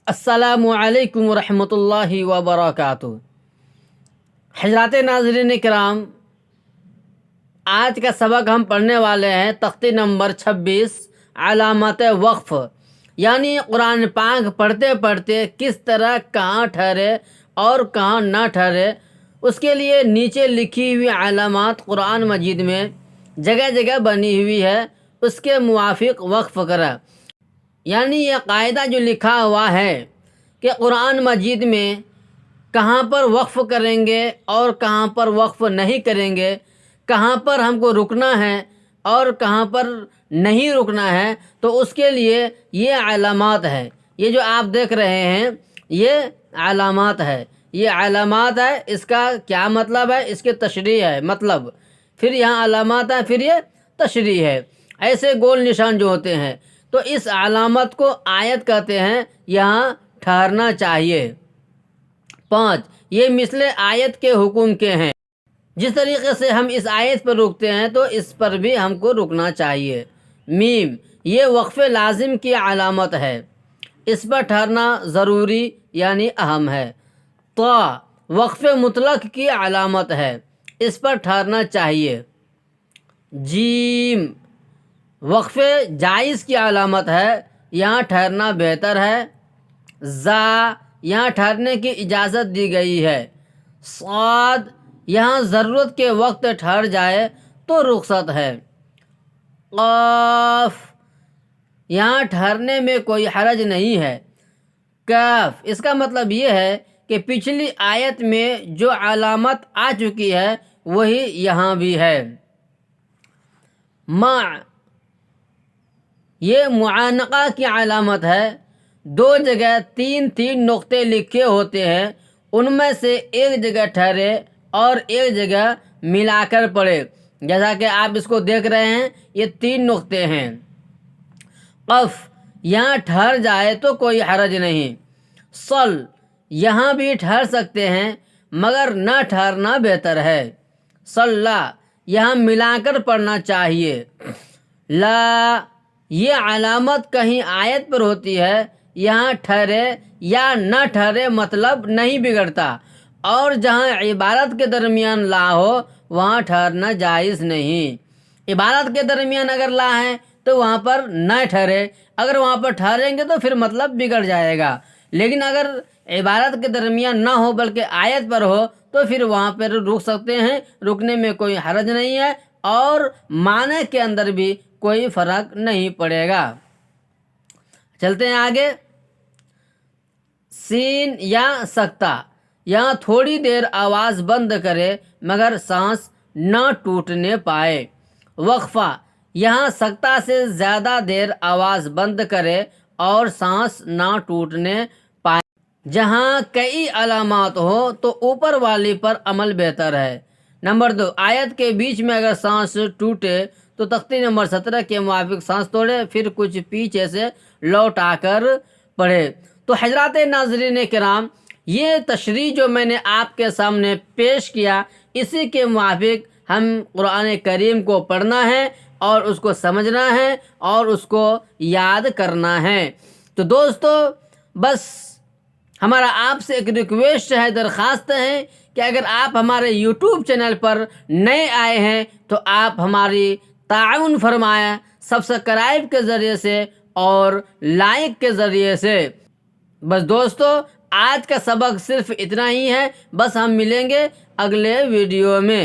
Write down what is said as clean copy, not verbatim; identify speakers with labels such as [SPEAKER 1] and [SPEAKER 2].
[SPEAKER 1] السلام علیکم ورحمۃ اللہ وبرکاتہ۔ حضرات ناظرین کرام، آج کا سبق ہم پڑھنے والے ہیں تختی نمبر 26 علامات وقف، یعنی قرآن پاک پڑھتے پڑھتے کس طرح کہاں ٹھہرے اور کہاں نہ ٹھہرے، اس کے لیے نیچے لکھی ہوئی علامات قرآن مجید میں جگہ جگہ بنی ہوئی ہے، اس کے موافق وقف کرا۔ یعنی یہ قاعدہ جو لکھا ہوا ہے کہ قرآن مجید میں کہاں پر وقف کریں گے اور کہاں پر وقف نہیں کریں گے، کہاں پر ہم کو رکنا ہے اور کہاں پر نہیں رکنا ہے، تو اس کے لیے یہ علامات ہے۔ یہ جو آپ دیکھ رہے ہیں یہ علامات ہے، یہ علامات ہے۔ اس کا کیا مطلب ہے؟ اس کے تشریح ہے مطلب، پھر یہاں علامات ہے، پھر یہ تشریح ہے۔ ایسے گول نشان جو ہوتے ہیں، تو اس علامت کو آیت کہتے ہیں، یہاں ٹھہرنا چاہیے۔ 5، یہ مثل آیت کے حکم کے ہیں، جس طریقے سے ہم اس آیت پر رکتے ہیں تو اس پر بھی ہم کو رکنا چاہیے۔ میم، یہ وقف لازم کی علامت ہے، اس پر ٹھہرنا ضروری یعنی اہم ہے۔ طا، وقف مطلق کی علامت ہے، اس پر ٹھہرنا چاہیے۔ جیم، وقف جائز کی علامت ہے، یہاں ٹھہرنا بہتر ہے۔ زا، یہاں ٹھہرنے کی اجازت دی گئی ہے۔ صاد، یہاں ضرورت کے وقت ٹھہر جائے تو رخصت ہے۔ قاف، یہاں ٹھہرنے میں کوئی حرج نہیں ہے۔ کاف، اس کا مطلب یہ ہے کہ پچھلی آیت میں جو علامت آ چکی ہے وہی یہاں بھی ہے۔ مع، یہ معانقہ کی علامت ہے، دو جگہ تین تین نقطے لکھے ہوتے ہیں، ان میں سے ایک جگہ ٹھہرے اور ایک جگہ ملا کر پڑھے، جیسا کہ آپ اس کو دیکھ رہے ہیں، یہ 3 نقطے ہیں۔ قف، یہاں ٹھہر جائے تو کوئی حرج نہیں۔ صل، یہاں بھی ٹھہر سکتے ہیں مگر نہ ٹھہرنا بہتر ہے۔ صلا، یہاں ملا کر پڑھنا چاہیے۔ لا، یہ علامت کہیں آیت پر ہوتی ہے، یہاں ٹھہرے یا نہ ٹھہرے مطلب نہیں بگڑتا، اور جہاں عبارت کے درمیان لا ہو وہاں ٹھہرنا جائز نہیں۔ عبارت کے درمیان اگر لا ہے تو وہاں پر نہ ٹھہرے، اگر وہاں پر ٹھہریں گے تو پھر مطلب بگڑ جائے گا، لیکن اگر عبارت کے درمیان نہ ہو بلکہ آیت پر ہو تو پھر وہاں پر رک سکتے ہیں، رکنے میں کوئی حرج نہیں ہے، اور معنی کے اندر بھی کوئی فرق نہیں پڑے گا۔ چلتے ہیں آگے۔ سین یا سکتہ، یہاں تھوڑی دیر آواز بند کرے مگر سانس نہ ٹوٹنے پائے۔ وقفہ، یہاں سکتہ سے زیادہ دیر آواز بند کرے اور سانس نہ ٹوٹنے پائے۔ جہاں کئی علامات ہو تو اوپر والی پر عمل بہتر ہے۔ نمبر 2، آیت کے بیچ میں اگر سانس ٹوٹے تو تختی نمبر 17 کے موافق سانس توڑے، پھر کچھ پیچھے سے لوٹ آ کر پڑھے۔ تو حضرات ناظرین کرام، یہ تشریح جو میں نے آپ کے سامنے پیش کیا، اسی کے موافق ہم قرآن کریم کو پڑھنا ہے اور اس کو سمجھنا ہے اور اس کو یاد کرنا ہے۔ تو دوستو، بس ہمارا آپ سے ایک ریکویسٹ ہے، درخواست ہے کہ اگر آپ ہمارے یوٹیوب چینل پر نئے آئے ہیں تو آپ ہماری تعاون فرمائیں سبسکرائب کے ذریعے سے اور لائک کے ذریعے سے۔ بس دوستو، آج کا سبق صرف اتنا ہی ہے، بس ہم ملیں گے اگلے ویڈیو میں۔